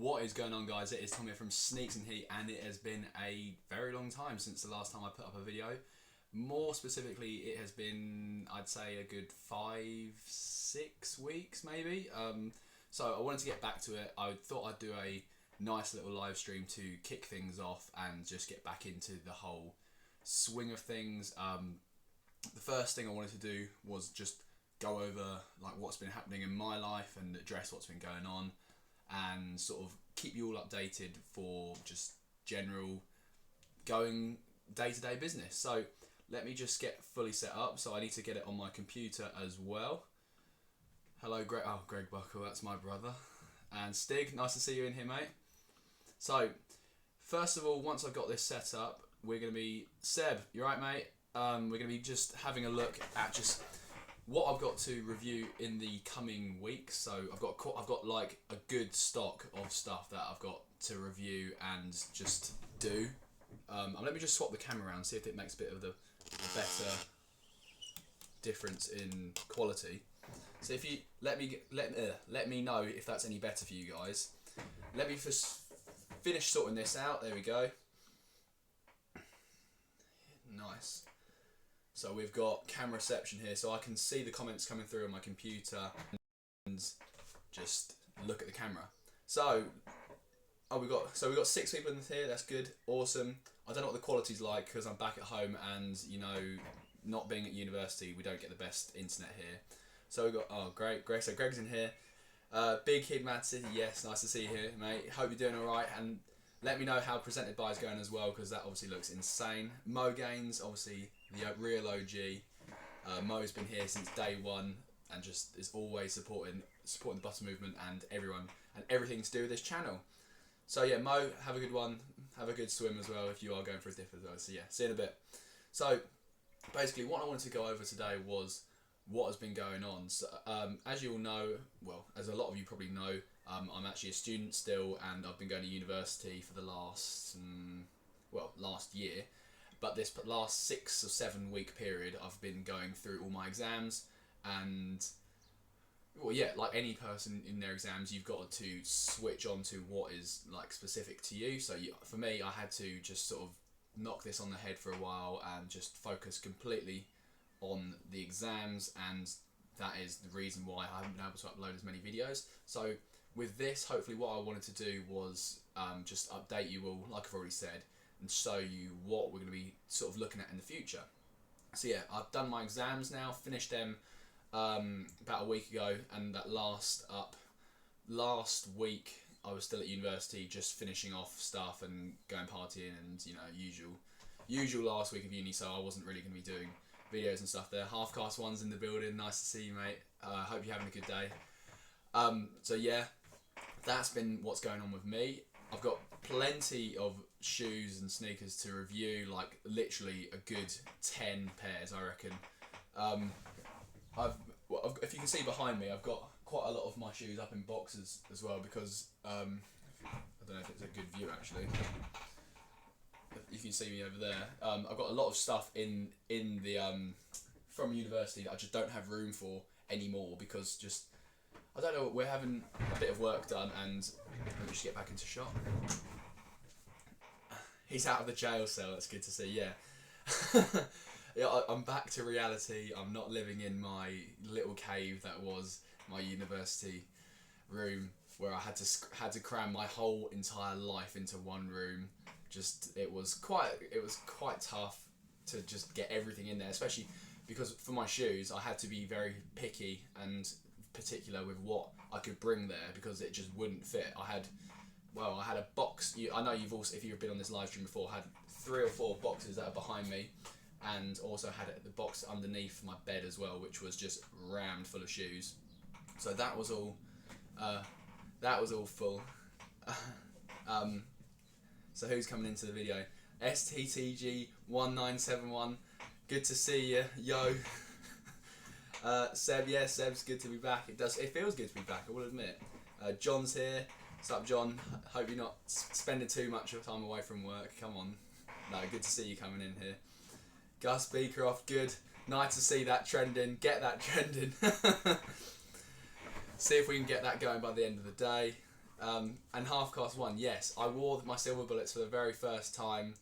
What is going on, guys? It is Tom here from Sneaks and Heat, and it has been a very long time since the last time I put up a video. More specifically, it has been, I'd say, a good 5-6 weeks maybe. So I wanted to get back to it. I thought I'd do a nice little live stream to kick things off and just get back into the whole swing of things. The first thing I wanted to do was just go over like what's been happening in my life and address what's been going on, and sort of keep you all updated for just general going day-to-day business. So let me just get fully set up. So I need to get it on my computer as well. Hello, Greg. Oh, Greg Buckle, that's my brother. And Stig, nice to see you in here, mate. So first of all, once I've got this set up, we're going to be, Seb, you right, mate? We're going to be just having a look at just what I've got to review in the coming weeks. So I've got like a good stock of stuff that I've got to review and just do. Let me just swap the camera around, see if it makes a bit of the better difference in quality. So if you let me know if that's any better for you guys. Let me just finish sorting this out. There we go. Nice. So we've got camera reception here, so I can see the comments coming through on my computer and just look at the camera. So we've got 6 people in here. That's good, awesome. I don't know what the quality's like because I'm back at home, and you know, not being at university, we don't get the best internet here. So we've got great. So Greg's in here. Big Kid Mad City, yes, nice to see you here, mate. Hope you're doing all right, and let me know how Presented By is going as well, because that obviously looks insane. Mo Gaines, obviously the real OG. Mo's been here since day one and just is always supporting the Butter Movement and everyone and everything to do with this channel. So yeah, Mo, have a good one. Have a good swim as well if you are going for a dip as well. So yeah, see you in a bit. So basically what I wanted to go over today was what has been going on. So, as you all know, well, as a lot of you probably know, I'm actually a student still, and I've been going to university for the last year. But this last 6 or 7 week period, I've been going through all my exams, and well, yeah, like any person in their exams, you've got to switch on to what is like specific to you. So for me, I had to just sort of knock this on the head for a while and just focus completely on the exams, and that is the reason why I haven't been able to upload as many videos. So with this, hopefully what I wanted to do was just update you all, like I've already said, and show you what we're going to be sort of looking at in the future. So yeah, I've done my exams now, finished them about a week ago, and that last week I was still at university, just finishing off stuff and going partying and, you know, usual last week of uni, so I wasn't really going to be doing videos and stuff there. Half-cast ones in the building, nice to see you, mate. Hope you're having a good day. So yeah, that's been what's going on with me. I've got plenty of shoes and sneakers to review, like literally a good 10 pairs, I reckon. If you can see behind me, I've got quite a lot of my shoes up in boxes as well, because I don't know if it's a good view actually. You can see me over there. I've got a lot of stuff in the from university that I just don't have room for anymore, because just I don't know, we're having a bit of work done, and let me just get back into shot. He's out of the jail cell. That's good to see. Yeah. Yeah, I'm back to reality. I'm not living in my little cave that was my university room, where I had to cram my whole entire life into one room. Just it was quite tough to just get everything in there, especially because for my shoes I had to be very picky and particular with what I could bring there, because it just wouldn't fit. I had a box. I know you've also, if you've been on this live stream before, had 3 or 4 boxes that are behind me, and also had the box underneath my bed as well, which was just rammed full of shoes. So that was all full. So who's coming into the video? STTG1971, good to see you, yo. Seb, yeah, Seb's good to be back. It feels good to be back, I will admit. John's here. What's up, John? Hope you're not spending too much of time away from work. Come on. No, good to see you coming in here. Gus Beaker off, good. Nice to see that trending. Get that trending. See if we can get that going by the end of the day. And half cast one, yes, I wore my silver bullets for the very first time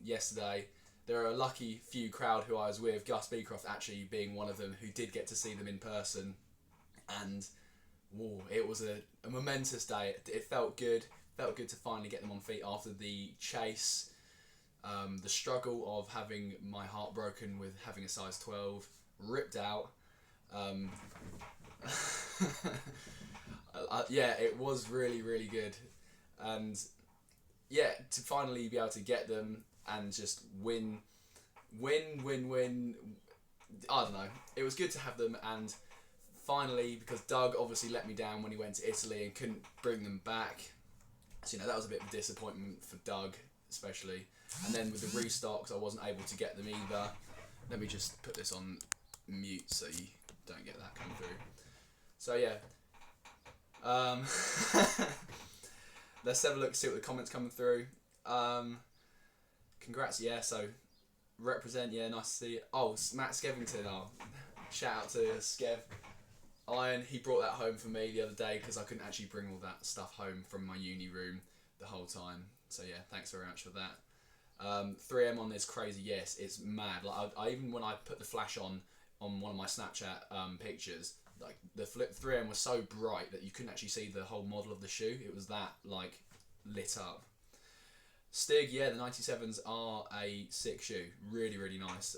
yesterday. There are a lucky few crowd who I was with, Gus Beecroft actually being one of them, who did get to see them in person, and it was a momentous day. It felt good. Felt good to finally get them on feet after the chase, the struggle of having my heart broken with having a size 12 ripped out. Yeah, it was really, really good, and yeah, to finally be able to get them and just win. I don't know. It was good to have them, and finally, because Doug obviously let me down when he went to Italy and couldn't bring them back. So, that was a bit of a disappointment for Doug, especially. And then with the restocks, I wasn't able to get them either. Let me just put this on mute so you don't get that coming through. So, yeah. Let's have a look, see what the comments coming through. Congrats, yeah, so represent, yeah, nice to see you. Oh, Matt Skevington, shout out to Skev. Iron, he brought that home for me the other day because I couldn't actually bring all that stuff home from my uni room the whole time. So yeah, thanks very much for that. 3M on this crazy, yes, it's mad. Like I even when I put the flash on one of my Snapchat pictures, like the 3M was so bright that you couldn't actually see the whole model of the shoe. It was that like lit up. Stig, yeah, the 97s are a sick shoe. Really, really nice.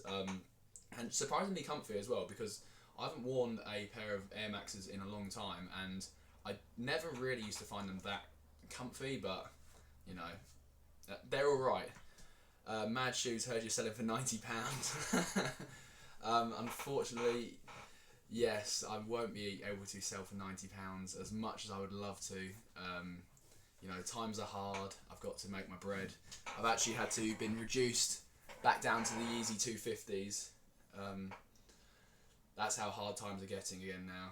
And surprisingly comfy as well, because I haven't worn a pair of Air Maxes in a long time, and I never really used to find them that comfy, but, they're alright. Mad Shoes, heard you're selling for £90. Unfortunately, yes, I won't be able to sell for £90 as much as I would love to. Times are hard. I've got to make my bread. I've actually had to been reduced back down to the easy 250s. That's how hard times are getting again now.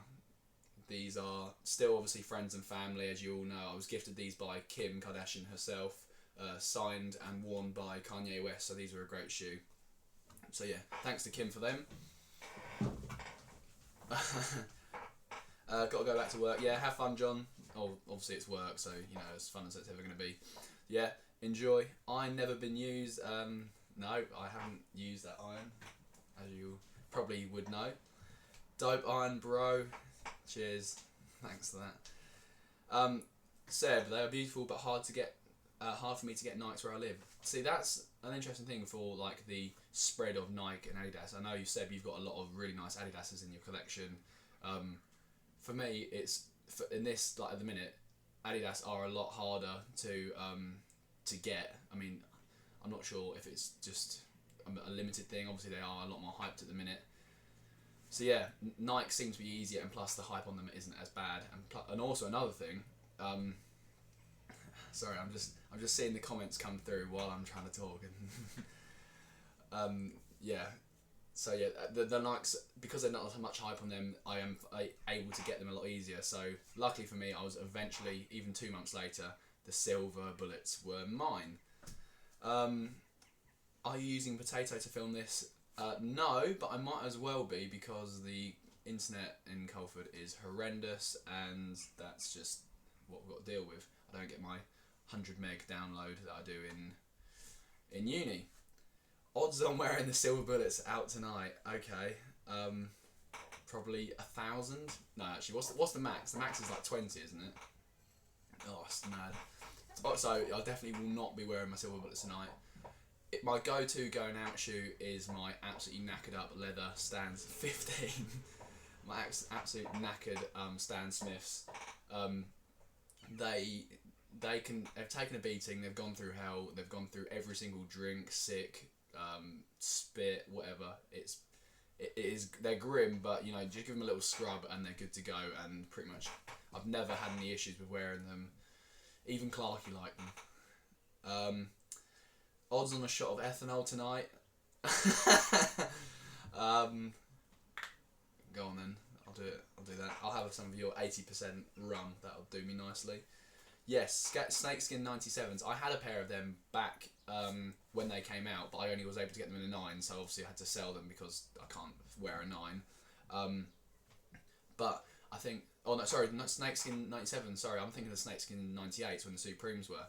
These are still obviously friends and family, as you all know. I was gifted these by Kim Kardashian herself, signed and worn by Kanye West, so these were a great shoe. So yeah, thanks to Kim for them. Got to go back to work. Yeah, have fun, John. Oh, obviously it's work, so as fun as it's ever going to be. Yeah, enjoy. Iron never been used. No, I haven't used that iron, as you probably would know. Dope iron, bro. Cheers. Thanks for that. Seb, they are beautiful but hard to get. Hard for me to get Nikes where I live. See, that's an interesting thing for like the spread of Nike and Adidas. I know you said you've got a lot of really nice Adidas's in your collection. For me, it's in this like at the minute, Adidas are a lot harder to get. I mean, I'm not sure if it's just a limited thing. Obviously, they are a lot more hyped at the minute. So yeah, Nike seems to be easier, and plus the hype on them isn't as bad. And also another thing. Sorry, I'm just seeing the comments come through while I'm trying to talk. Yeah. So yeah, the Nikes, because there's not so much hype on them, I am able to get them a lot easier. So luckily for me, I was eventually, even 2 months later, the silver bullets were mine. Are you using Potato to film this? No, but I might as well be, because the internet in Colford is horrendous, and that's just what we've got to deal with. I don't get my 100 meg download that I do in uni. Odds on wearing the silver bullets out tonight. Okay, probably 1,000. No, actually, what's the max? The max is like 20, isn't it? Oh, it's mad. So I definitely will not be wearing my silver bullets tonight. My go-to going out shoe is my absolutely knackered up leather Stan 15. My absolute knackered Stan Smiths. They've taken a beating. They've gone through hell. They've gone through every single drink, sick, spit, whatever. They're grim, but just give them a little scrub and they're good to go. And pretty much, I've never had any issues with wearing them. Even Clarky liked them. Odds on a shot of ethanol tonight. Go on then. I'll do it. I'll do that. I'll have some of your 80% rum. That'll do me nicely. Yes, Snakeskin 97s. I had a pair of them back when they came out, but I only was able to get them in a 9, so obviously I had to sell them because I can't wear a 9. But I think. Oh no, sorry, not Snakeskin 97. Sorry, I'm thinking of Snakeskin 98 when the Supremes were.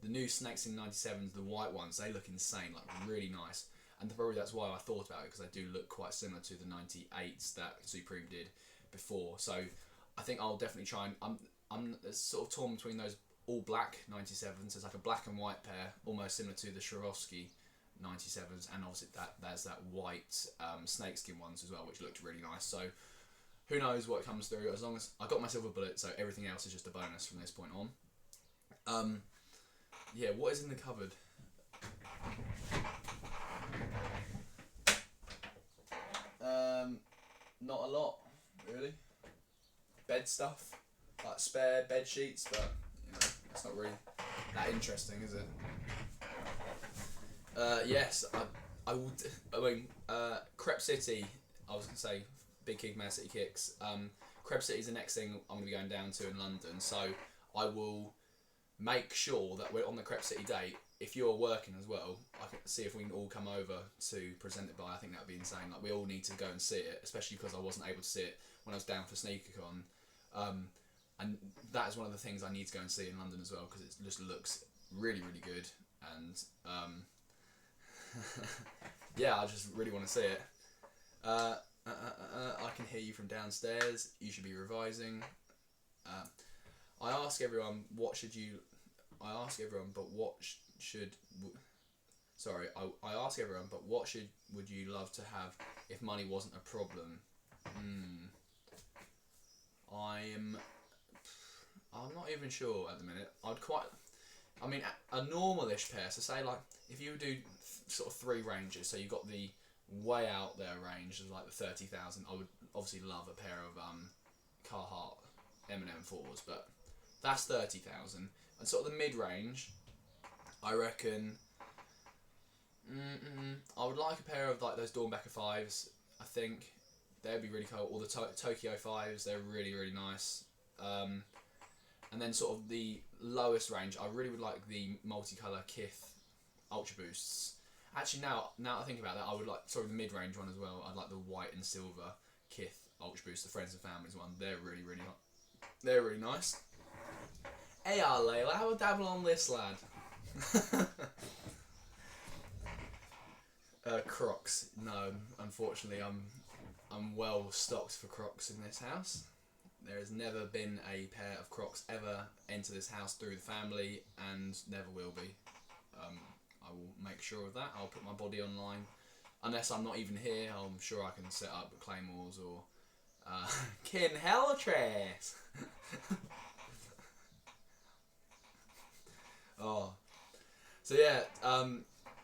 The new Snakeskin 97s, the white ones, they look insane, like really nice. And probably that's why I thought about it, because they do look quite similar to the 98s that Supreme did before. So I think I'll definitely try and I'm sort of torn between those all black 97s. It's like a black and white pair, almost similar to the Swarovski 97s, and obviously there's that white snakeskin ones as well, which looked really nice. So who knows what comes through? As long as I got my silver bullet, so everything else is just a bonus from this point on. Yeah, what is in the cupboard? Not a lot, really. Bed stuff, like spare bed sheets, but you know, it's not really that interesting, is it? Yes, I would. I mean, Crep City. I was gonna say Big King Man City Kicks. Crep City is the next thing I'm gonna be going down to in London, so I will make sure that we're on the Crep City date. If you're working as well, I can see if we can all come over to present it by. I think that would be insane. Like, we all need to go and see it, especially because I wasn't able to see it when I was down for SneakerCon. And that is one of the things I need to go and see in London as well, because it just looks really, really good. And yeah, I just really want to see it. I can hear you from downstairs. You should be revising. I ask everyone, what should you... I ask everyone, but what should... Sorry, I ask everyone, but what would you love to have if money wasn't a problem? I'm not even sure at the minute. I mean, a normalish pair. So say, like, if you do sort of 3 ranges, so you've got the way out there range, like the 30,000. I would obviously love a pair of Carhartt M&M 4s, but that's 30,000. And sort of the mid range, I reckon. I would like a pair of like those Dornbecker 5s. I think they'd be really cool. Or the Tokyo 5s. They're really, really nice. And then sort of the lowest range, I really would like the multicolour Kith Ultra Boosts. Actually, now I think about that, I would like the mid-range one as well. I'd like the white and silver Kith Ultra Boost, the Friends and Families one. They're really, really nice. Hey, Layla, have a dabble on this, lad. Crocs. No, unfortunately, I'm well stocked for Crocs in this house. There has never been a pair of Crocs ever enter this house through the family, and never will be. I will make sure of that. I'll put my body online. Unless I'm not even here, I'm sure I can set up claymores or Kin Helltrace. Oh, so yeah.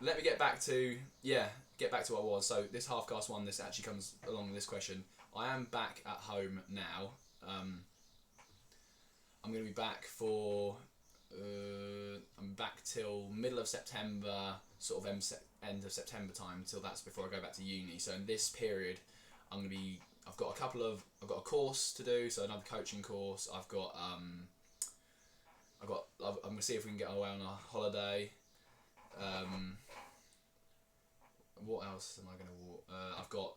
Let me get back to what I was. So this half-cast one, this actually comes along with this question. I am back at home now. I'm going to be back for. I'm back till middle of September, sort of end of September time. Till that's before I go back to uni. So in this period, I've got a course to do. So another coaching course. I'm going to see if we can get away on a holiday. What else am I going to... I've got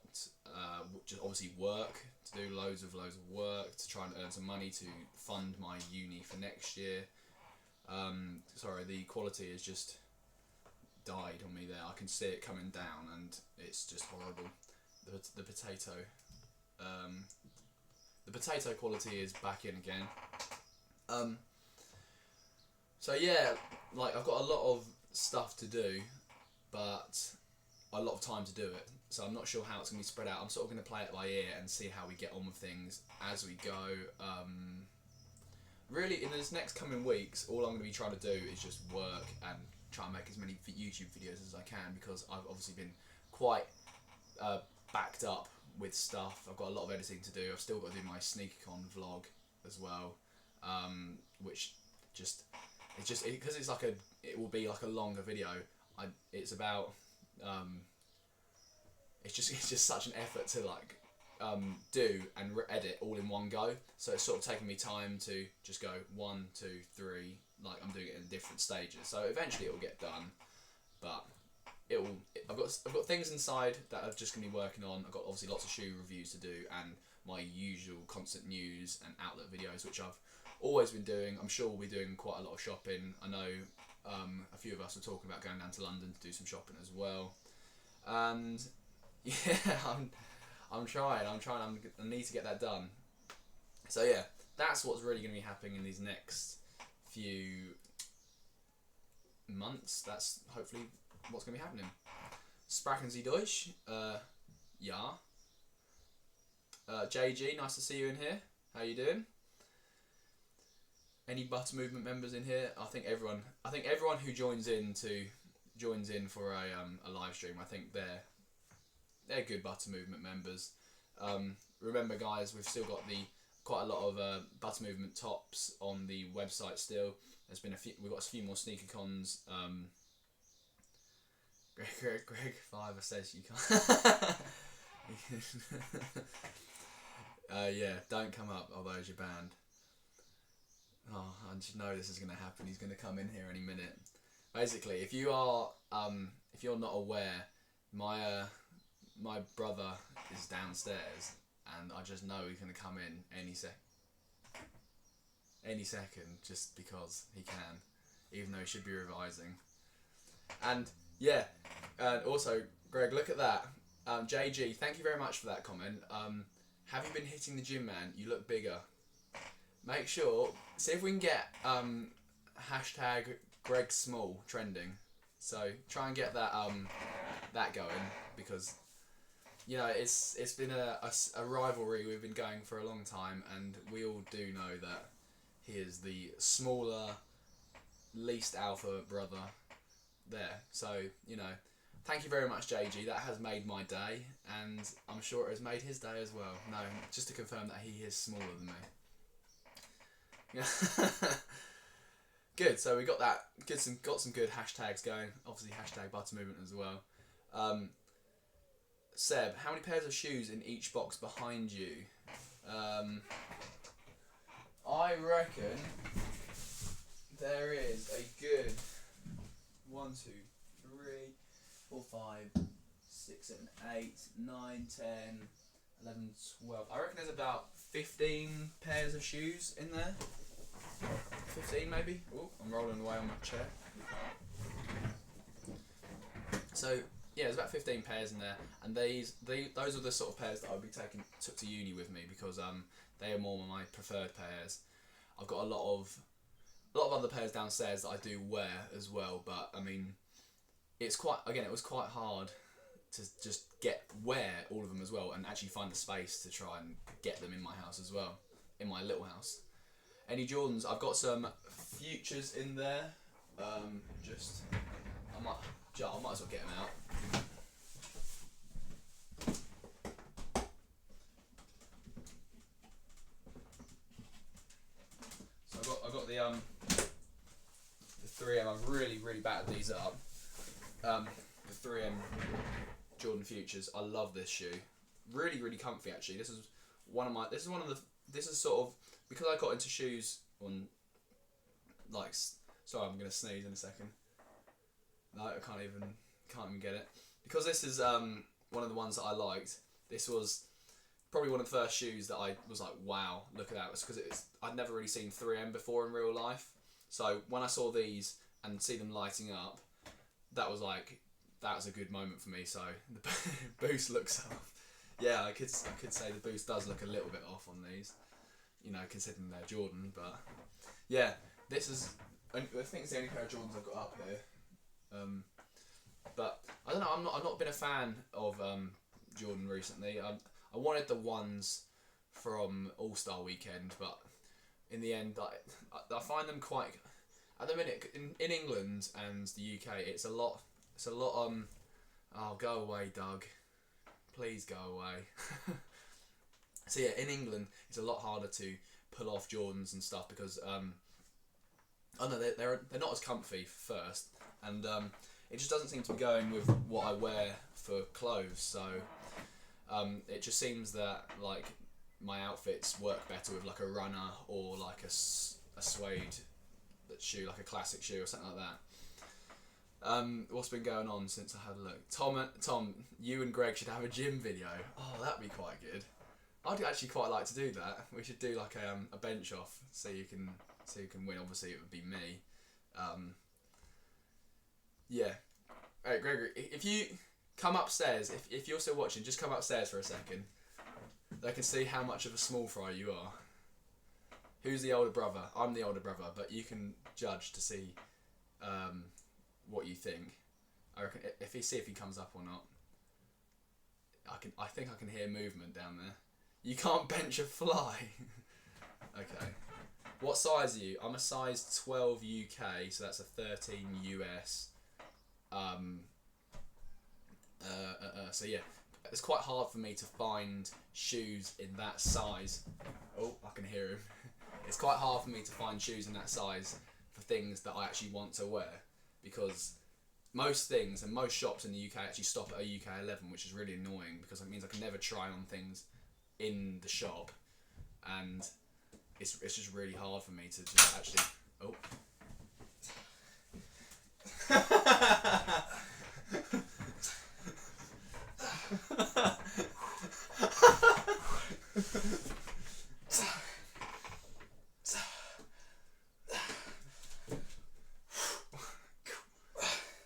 just obviously work to do, loads of work to try and earn some money to fund my uni for next year. Sorry, the quality has just died on me there. I can see it coming down and it's just horrible. The potato quality is back in again. So yeah, like, I've got a lot of stuff to do, but a lot of time to do it. So I'm not sure how it's going to be spread out. I'm sort of going to play it by ear and see how we get on with things as we go. Really, in this next coming weeks, all I'm going to be trying to do is just work and try and make as many YouTube videos as I can, because I've obviously been quite backed up with stuff. I've got a lot of editing to do. I've still got to do my SneakerCon vlog as well, which because it will be like a longer video. It's about it's just such an effort to like do and edit all in one go. So it's sort of taking me time to just go 1, 2, 3. Like, I'm doing it in different stages. So eventually it will get done, but I've got things inside that I'm just gonna be working on. I've got obviously lots of shoe reviews to do, and my usual constant news and outlet videos, which I've always been doing. I'm sure we'll be doing quite a lot of shopping. I know a few of us were talking about going down to London to do some shopping as well. And yeah, I'm trying. I need to get that done. So yeah, that's what's really going to be happening in these next few months. That's hopefully what's going to be happening. Sprachen Sie Deutsch? Ja. JG, nice to see you in here. How you doing? Any Butter Movement members in here? I think everyone who joins in for a live stream, I think they're good Butter Movement members. Remember, guys, we've still got quite a lot of Butter Movement tops on the website still. We've got a few more sneaker cons. Greg Fiver says you can't. Yeah, don't come up, otherwise you're banned. Oh, I just know this is going to happen. He's going to come in here any minute. Basically, if you're not aware, my brother is downstairs, and I just know he's going to come in any second, just because he can, even though he should be revising. And yeah, and also, Greg, look at that. JG, thank you very much for that comment. Have you been hitting the gym, man? You look bigger. Make sure, see if we can get hashtag Greg Small trending. So try and get that that going, because you know it's been a rivalry we've been going for a long time, and we all do know that he is the smaller, least alpha brother there. So you know, thank you very much, JG. That has made my day, and I'm sure it has made his day as well. No, just to confirm that he is smaller than me. Good, so we got that. Got some good hashtags going. Obviously, hashtag Butter Movement as well. Seb, how many pairs of shoes in each box behind you? I reckon there is a good 1, 2, 3, 4, 5, 6, 7, 8, 9, 10, 11, 12. I reckon there's about 15 pairs of shoes in there. 15 maybe. Oh, I'm rolling away on my chair. So yeah, there's about 15 pairs in there, and those are the sort of pairs that I would be took to uni with me, because they are more my preferred pairs. I've got a lot of other pairs downstairs that I do wear as well, but I mean, it was quite hard to just wear all of them as well, and actually find the space to try and get them in my house as well, in my little house. Any Jordans? I've got some Futures in there. I might as well get them out. So I got the 3M. I've really battered these up. The 3M Jordan Futures. I love this shoe. Really comfy actually. This is sort of, because I got into shoes on, like, sorry, I'm gonna sneeze in a second. No, I can't even get it. Because this is one of the ones that I liked. This was probably one of the first shoes that I was like, wow, look at that. It's because I'd never really seen 3M before in real life. So when I saw these and see them lighting up, that was a good moment for me. So the boost looks off. Yeah, I could say the boost does look a little bit off on these, you know, considering they're Jordan. But yeah, I think it's the only pair of Jordans I've got up here. But I don't know. I've not been a fan of Jordan recently. I wanted the ones from All Star Weekend, but in the end, I find them quite. At the minute, in England and the UK, it's a lot. Oh, go away, Doug. Please go away. So yeah, in England, it's a lot harder to pull off Jordans and stuff, because they're not as comfy first, and it just doesn't seem to be going with what I wear for clothes. So it just seems that like my outfits work better with like a runner or like a suede shoe, like a classic shoe or something like that. What's been going on since I had a look? Tom, you and Greg should have a gym video. Oh, that'd be quite good. I'd actually quite like to do that. We should do like a bench off, so you can win. Obviously, it would be me. Yeah. Hey, Gregory, if you come upstairs, if you're still watching, just come upstairs for a second. They can see how much of a small fry you are. Who's the older brother? I'm the older brother, but you can judge to see what you think. I reckon if he comes up or not. I think I can hear movement down there. You can't bench a fly. Okay. What size are you? I'm a size 12 UK, so that's a 13 US. So yeah, it's quite hard for me to find shoes in that size. Oh, I can hear him. It's quite hard for me to find shoes in that size for things that I actually want to wear, because most things and most shops in the UK actually stop at a UK 11, which is really annoying because it means I can never try on things in the shop, and it's just really hard for me to just actually. Oh.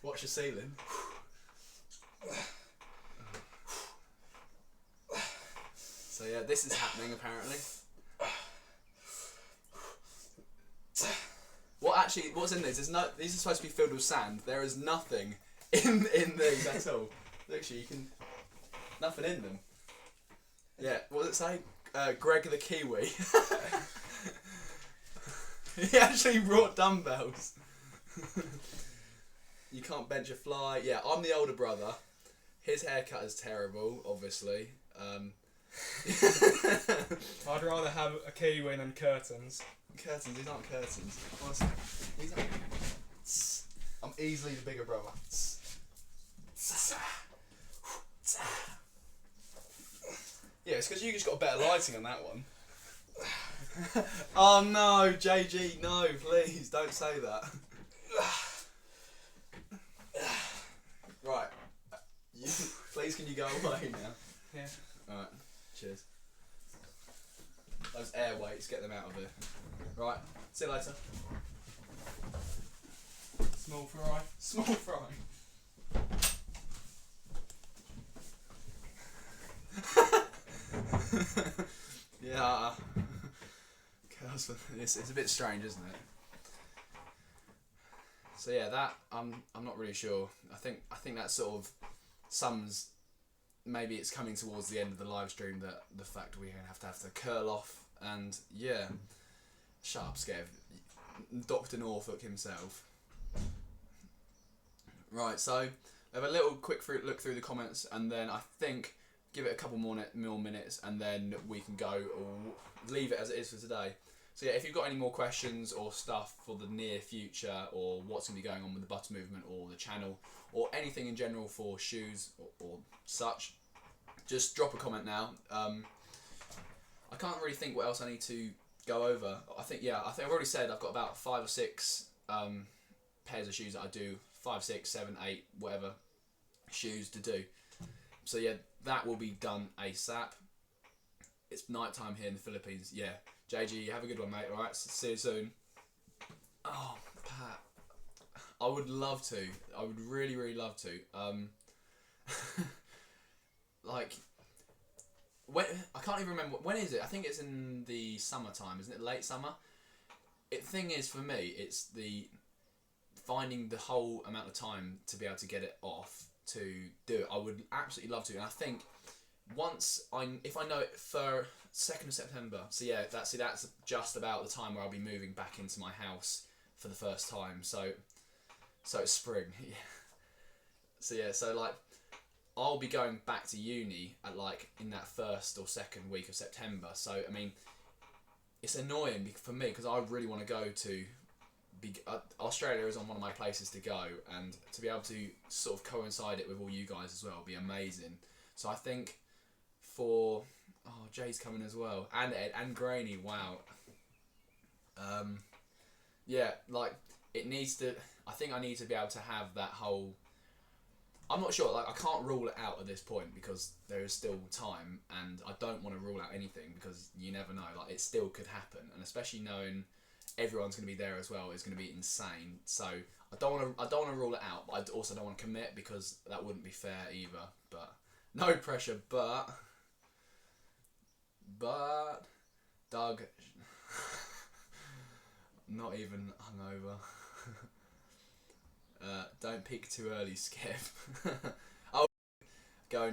Watch the ceiling. So yeah, this is happening apparently. What's in these? These are supposed to be filled with sand. There is nothing in these at all. Literally, nothing in them. Yeah, what does it say? Greg the Kiwi. He actually brought dumbbells. You can't bench a fly. Yeah, I'm the older brother. His haircut is terrible, obviously. I'd rather have a kiwi than curtains. Curtains, these aren't curtains. Honestly, these aren't. I'm easily the bigger brother. Yeah, it's because you just got better lighting on that one. Oh no, JG, no, please don't say that. Right, please can you go away now? Yeah. Alright, cheers. Those air weights, get them out of here. Right, see you later. Small fry. Small fry. Yeah. It's a bit strange, isn't it? So yeah, that I'm not really sure. I think that sort of sums. Maybe it's coming towards the end of the live stream that the fact we're gonna have to curl off, and yeah, shut up, Skev. Dr. Norfolk himself. Right, so have a little quick look through the comments, and then I think give it a couple more minutes, and then we can go or leave it as it is for today. So yeah, if you've got any more questions or stuff for the near future, or what's going to be going on with the butter movement or the channel, or anything in general for shoes or such, just drop a comment now. I can't really think what else I need to go over. I think I've already said I've got about 5 or 6 pairs of shoes that I do, 5, 6, 7, 8, whatever shoes to do. So yeah, that will be done ASAP. It's night time here in the Philippines. Yeah, JG, have a good one, mate. All right, see you soon. Oh, Pat, I would love to. I would really, really love to. Like, when I can't even remember when is it. I think it's in the summertime, isn't it? Late summer. Thing is, for me, it's the finding the whole amount of time to be able to get it off to do it. I would absolutely love to, and I think if I know it for 2nd of September. So yeah, that's just about the time where I'll be moving back into my house for the first time. So it's spring. Yeah. So yeah, so like I'll be going back to uni at like in that 1st or 2nd week of September. So I mean, it's annoying for me because I really want to go to. Australia is on one of my places to go, and to be able to sort of coincide it with all you guys as well would be amazing. So I think Jay's coming as well, and Ed and Grainy. Wow. Yeah, like it needs to. I think I need to be able to have that whole. I'm not sure. Like, I can't rule it out at this point because there is still time, and I don't want to rule out anything because you never know. Like, it still could happen, and especially knowing everyone's going to be there as well is going to be insane. So I don't want to rule it out, but I also don't want to commit because that wouldn't be fair either. But no pressure. But Doug, not even hungover. Don't peak too early, Skip. Oh, go